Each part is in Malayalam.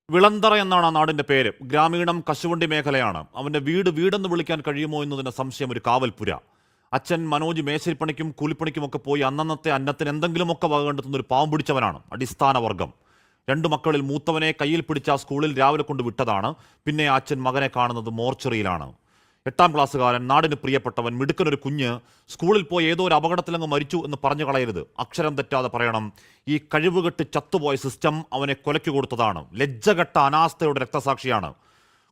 വിളന്തറ എന്നാണ് ആ നാടിന്റെ പേര്. ഗ്രാമീണം കശുവണ്ടി മേഖലയാണ്. അവന്റെ വീടെന്ന് വിളിക്കാൻ കഴിയുമോ എന്നതിന് സംശയം. ഒരു കാവൽപുര. അച്ഛൻ മനോജ് മേശരിപ്പണിക്കും കൂലിപ്പണിക്കുമൊക്കെ പോയി അന്നന്നത്തെ അന്നത്തിന് എന്തെങ്കിലുമൊക്കെ വക കണ്ടെത്തുന്ന ഒരു പാവം പിടിച്ചവനാണ്. അടിസ്ഥാന വർഗം. രണ്ടു മക്കളിൽ മൂത്തവനെ കയ്യിൽ പിടിച്ച ആ സ്കൂളിൽ രാവിലെ കൊണ്ട് വിട്ടതാണ്. പിന്നെ ആ അച്ഛൻ മകനെ കാണുന്നത് മോർച്ചറിയിലാണ്. 8ാം ക്ലാസ്സുകാരൻ, നാടിന് പ്രിയപ്പെട്ടവൻ, മിടുക്കനൊരു കുഞ്ഞ് സ്കൂളിൽ പോയി ഏതോ ഒരു അപകടത്തിലങ്ങ് മരിച്ചു എന്ന് പറഞ്ഞു കളയരുത്. അക്ഷരം തെറ്റാതെ പറയണം. ഈ കഴിവുകെട്ട് ചത്തുപോയ സിസ്റ്റം അവനെ കൊലയ്ക്ക് കൊടുത്തതാണ്. ലജ്ജകെട്ട അനാസ്ഥയുടെ രക്തസാക്ഷിയാണ്.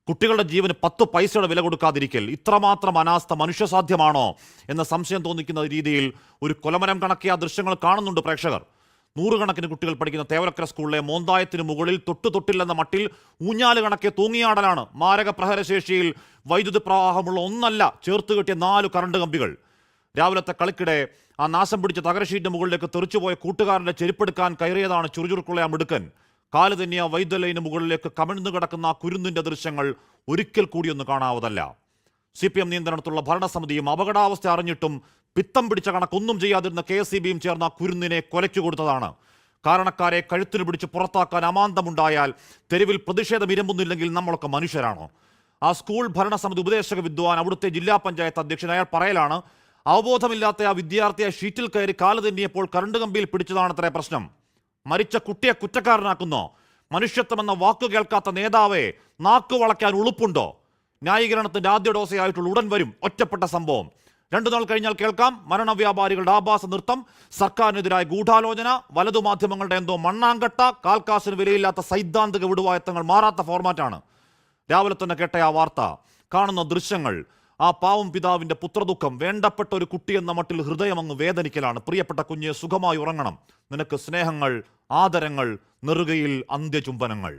കുട്ടികളുടെ ജീവന് 10 പൈസയുടെ വില കൊടുക്കാതിരിക്കൽ ഇത്രമാത്രം അനാസ്ഥ മനുഷ്യസാധ്യമാണോ എന്ന സംശയം തോന്നിക്കുന്ന രീതിയിൽ ഒരു കൊലമരം കണക്കിയ ദൃശ്യങ്ങൾ കാണുന്നുണ്ട് പ്രേക്ഷകർ. നൂറുകണക്കിന് കുട്ടികൾ പഠിക്കുന്ന തേവലക്കര സ്കൂളിലെ മോന്തായത്തിന് മുകളിൽ തൊട്ടില്ലെന്ന മട്ടിൽ ഊഞ്ഞാല് കണക്കെ തൂങ്ങിയാടലാണ്. മാരക പ്രഹരശേഷിയിൽ വൈദ്യുതി പ്രവാഹമുള്ള ഒന്നല്ല, ചേർത്ത് കെട്ടിയ 4 കറണ്ട് കമ്പികൾ. രാവിലത്തെ കളിക്കിടെ ആ നാശം പിടിച്ച തകരഷീറ്റിന്റെ മുകളിലേക്ക് തെറിച്ചുപോയ കൂട്ടുകാരന്റെ ചെരുപ്പെടുക്കാൻ കയറിയതാണ് ചുറുചുറുക്കുള്ള ആ മിടുക്കൻ. കാല് തന്നെയ വൈദ്യുത ലൈന് മുകളിലേക്ക് കമിഴ്ന്നു കിടക്കുന്ന ആ കുരുന്നിന്റെ ദൃശ്യങ്ങൾ ഒരിക്കൽ കൂടിയൊന്ന് കാണാവതല്ല. CPM നിയന്ത്രണത്തിലുള്ള ഭരണസമിതിയും അപകടാവസ്ഥ അറിഞ്ഞിട്ടും പിത്തം പിടിച്ച കണക്കൊന്നും ചെയ്യാതിരുന്ന KSEBയും ചേർന്ന കുരുന്നിനെ കൊലയ്ക്ക് കൊടുത്തതാണ്. കാരണക്കാരെ കഴുത്തിന് പിടിച്ച് പുറത്താക്കാൻ അമാന്തമുണ്ടായാൽ തെരുവിൽ പ്രതിഷേധം ഇരമ്പുന്നില്ലെങ്കിൽ നമ്മളൊക്കെ മനുഷ്യരാണോ? ആ സ്കൂൾ ഭരണസമിതി ഉപദേശക വിദ്വാൻ, അവിടുത്തെ ജില്ലാ പഞ്ചായത്ത് അധ്യക്ഷൻ, അയാൾ പറയലാണ്, അവബോധമില്ലാത്ത ആ വിദ്യാർത്ഥിയെ ഷീറ്റിൽ കയറി കാല് തെന്നിയപ്പോൾ കറണ്ട് കമ്പിയിൽ പിടിച്ചതാണത്രേ പ്രശ്നം. മരിച്ച കുട്ടിയെ കുറ്റക്കാരനാക്കുന്നോ? മനുഷ്യത്വമെന്ന വാക്കു കേൾക്കാത്ത നേതാവെ നാക്കു വളയ്ക്കാൻ ഉളുപ്പുണ്ടോ? ന്യായീകരണത്തിന്റെ ആദ്യ ഡോസയായിട്ടുള്ള ഉടൻ വരും ഒറ്റപ്പെട്ട സംഭവം. 2 നാൾ കഴിഞ്ഞാൽ കേൾക്കാം. മരണവ്യാപാരികളുടെ ആഭാസ നൃത്തം, സർക്കാരിനെതിരായ ഗൂഢാലോചന, വലതുമാധ്യമങ്ങളുടെ എന്തോ മണ്ണാങ്കട്ട, കാൽക്കാശിന് വിലയില്ലാത്ത സൈദ്ധാന്തിക വിടുവായത്തങ്ങൾ. മാറാത്ത ഫോർമാറ്റാണ്. രാവിലെ തന്നെ കേട്ട ആ വാർത്ത, കാണുന്ന ദൃശ്യങ്ങൾ, ആ പാവം പിതാവിന്റെ പുത്രദുഃഖം, വേണ്ടപ്പെട്ട ഒരു കുട്ടി എന്ന മട്ടിൽ ഹൃദയം അങ്ങ് വേദനിക്കലാണ്. പ്രിയപ്പെട്ട കുഞ്ഞ് സുഖമായി ഉറങ്ങണം, നിനക്ക് സ്നേഹങ്ങൾ, ആദരങ്ങൾ, നെറുകയിൽ അന്ത്യചുംബനങ്ങൾ.